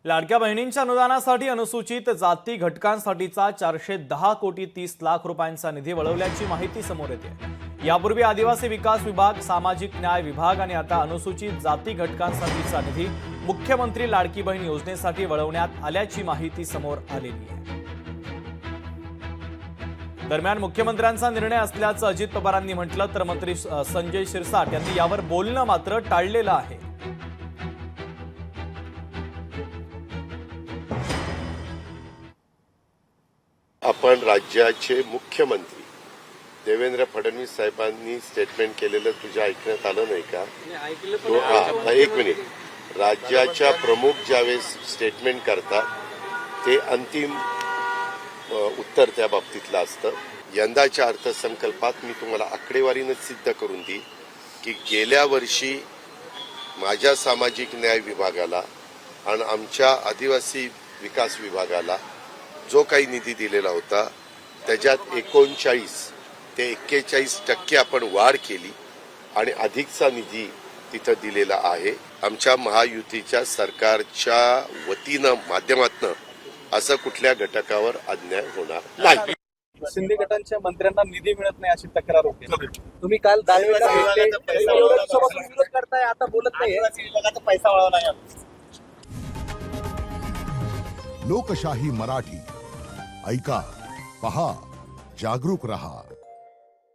लाडक्या बहिणींच्या अनुदानासाठी अनुसूचित जाती घटकांसाठीचा 410 कोटी 30 लाख रुपयांचा निधी वळवल्याची माहिती समोर येते। यापूर्वी आदिवासी विकास विभाग, सामाजिक न्याय विभाग आणि आता अनुसूचित जाती घटकांसाठीचा निधी मुख्यमंत्री लाडकी बहीण योजनेसाठी वळवण्यात आल्याची माहिती समोर आलेली आहे। दरम्यान मुख्यमंत्र्यांचा निर्णय असल्याचं अजित पवारांनी म्हटलं, तर मंत्री संजय शिरसाट यांनी यावर बोलणं मात्र टाळलेलं आहे। आपण राज्याचे मुख्यमंत्री देवेंद्र फडणवीस साहेबांनी स्टेटमेंट केलेलं तुझ्या ऐकण्यात आलं नाही का? एक मिनिट, राज्याच्या प्रमुख ज्यावेळेस स्टेटमेंट करतात ते अंतिम उत्तर त्या बाबतीतलं असतं। यंदाच्या अर्थसंकल्पात मी तुम्हाला आकडेवारीनं सिद्ध करून देईन की गेल्या वर्षी माझ्या सामाजिक न्याय विभागाला आणि आमच्या आदिवासी विकास विभागाला जो काही निधी दिलेला होता त्याच्यात 39 ते 41% आपण वाढ केली आणि अधिकचा निधी तिथं दिलेला आहे। आमच्या महायुतीच्या सरकारच्या वतीनं माध्यमातून असं कुठल्या घटकावर अन्याय होणार नाही। शिंदे गटांच्या मंत्र्यांना निधी मिळत नाही अशी तक्रार होती। तुम्ही काल दानवेला भेटले, विरोध करताय, आता बोलत नाही, पैसा वळवला नाही। लोकशाही मराठी ऐका, पहा, जागरूक रहा।